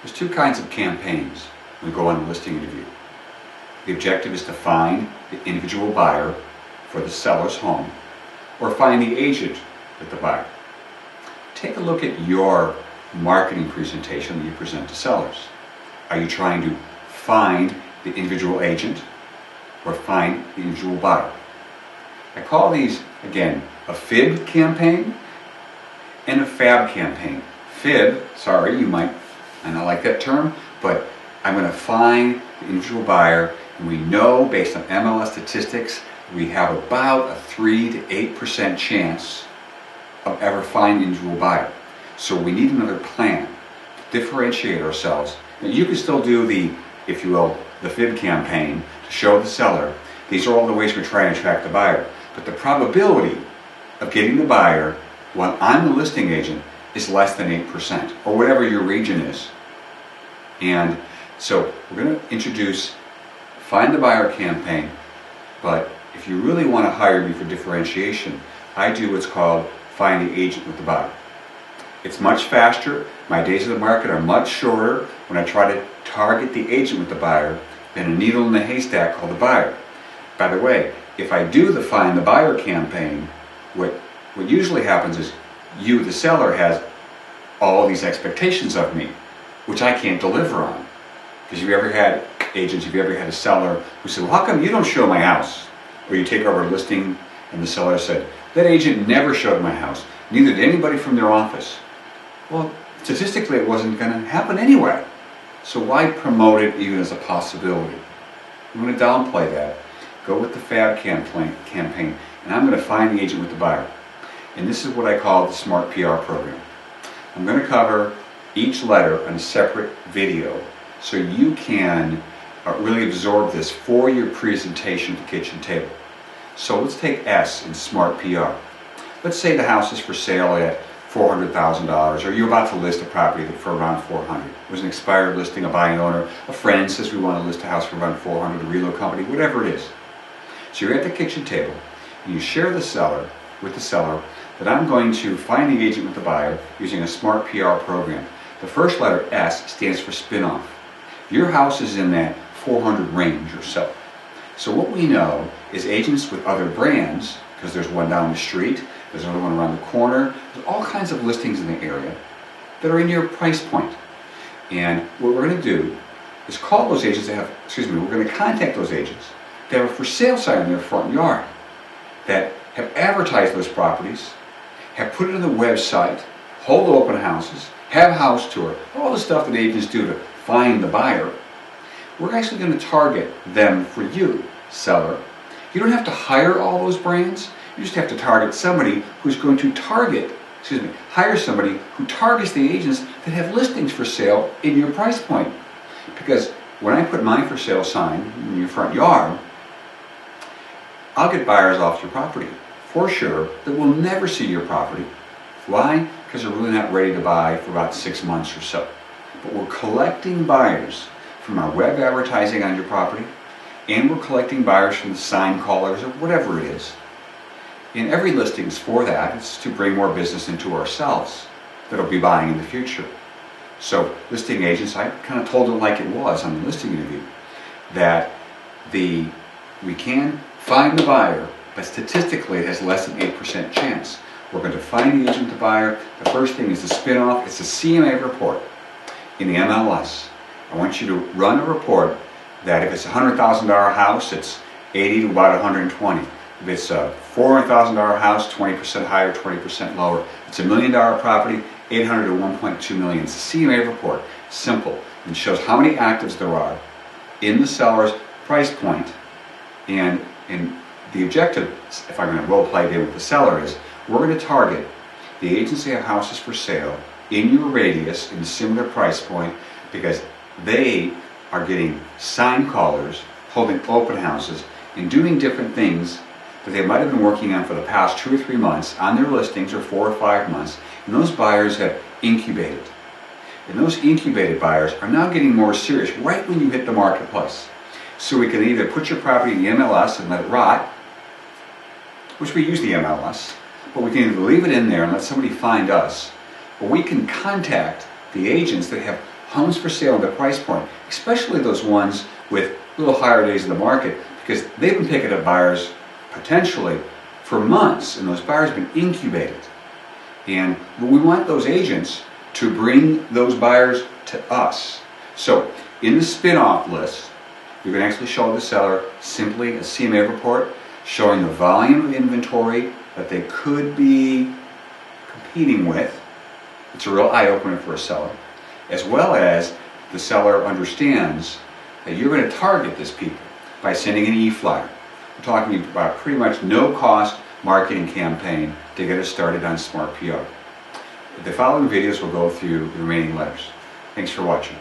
There's two kinds of campaigns when we go on a listing interview. The objective is to find the individual buyer for the seller's home or find the agent with the buyer. Take a look at your marketing presentation that you present to sellers. Are you trying to find the individual agent or find the individual buyer? I call these, again, a fib campaign and a fab campaign. Fib, sorry, you might not like that term, but I'm going to find the individual buyer, and we know based on MLS statistics we have about a 3 to 8% chance of ever finding an individual buyer. So we need another plan to differentiate ourselves. Now, you can still do the, if you will, the fib campaign to show the seller these are all the ways we're trying to attract the buyer. But the probability of getting the buyer while I'm the listing agent is less than 8%, or whatever your region is. And so we're going to introduce Find the Buyer campaign, but if you really want to hire me for differentiation, I do what's called Find the Agent with the Buyer. It's much faster. My days of the market are much shorter when I try to target the agent with the buyer than a needle in the haystack called the buyer. By the way, if I do the Find the Buyer campaign, what usually happens is you, the seller, has all these expectations of me, which I can't deliver on. Because you've ever had agents, have you ever had a seller who said, well, how come you don't show my house? Or you take over a listing and the seller said, that agent never showed my house, neither did anybody from their office. Well, statistically it wasn't going to happen anyway. So why promote it even as a possibility? I'm going to downplay that. Go with the Fab campaign, and I'm going to find the agent with the buyer. And this is what I call the Smart PR program. I'm going to cover each letter on a separate video so you can really absorb this for your presentation at the kitchen table. So let's take S in Smart PR. Let's say the house is for sale at $400,000, or you're about to list a property for around $400,000. It was an expired listing, a buying owner, a friend says we want to list a house for around $400,000, a reload company, whatever it is. So you're at the kitchen table, and you share with the seller that I'm going to find the agent with the buyer using a Smart PR program. The first letter, S, stands for spin-off. Your house is in that 400 range or so. So what we know is agents with other brands, because there's one down the street, there's another one around the corner, there's all kinds of listings in the area that are in your price point. And what we're going to do is call those agents that have, we're going to contact those agents that have a for sale sign in their front yard, that have advertised those properties, have put it on the website, hold open houses, have house tour, all the stuff that agents do to find the buyer. We're actually going to target them for you, seller. You don't have to hire all those brands. You just have to target somebody who's going to hire somebody who targets the agents that have listings for sale in your price point. Because when I put my for sale sign in your front yard, I'll get buyers off your property, for sure, that will never see your property. Why? Because they're really not ready to buy for about 6 months or so. But we're collecting buyers from our web advertising on your property, and we're collecting buyers from the sign callers or whatever it is. And every listing is for that. It's to bring more business into ourselves that'll be buying in the future. So listing agents, I kind of told it like it was on the listing interview, that we can find the buyer, but statistically it has less than 8% chance. We're going to find the agent, the buyer. The first thing is the spin-off. It's a CMA report in the MLS. I want you to run a report that if it's a $100,000 house, it's 80 to about 120. If it's a $400,000 house, 20% higher, 20% lower. It's a $1 million property, 800 to 1.2 million. It's a CMA report. Simple. It shows how many actives there are in the seller's price point. And the objective, if I'm going to role play there with the seller, is we're going to target the agents that have houses for sale in your radius in a similar price point, because they are getting sign callers, holding open houses, and doing different things that they might have been working on for the past 2 or 3 months on their listings, or 4 or 5 months, and those buyers have incubated. And those incubated buyers are now getting more serious right when you hit the marketplace. So we can either put your property in the MLS and let it rot, which we use the MLS, but we can either leave it in there and let somebody find us, or we can contact the agents that have homes for sale and the price point, especially those ones with a little higher days in the market, because they've been picking up buyers potentially for months, and those buyers have been incubated. And we want those agents to bring those buyers to us. So in the spin-off list, you're going to actually show the seller simply a CMA report showing the volume of inventory that they could be competing with. It's a real eye-opener for a seller, as well as the seller understands that you're going to target this people by sending an e-flyer. We're talking about pretty much no-cost marketing campaign to get us started on SmartPO. The following videos will go through the remaining letters. Thanks for watching.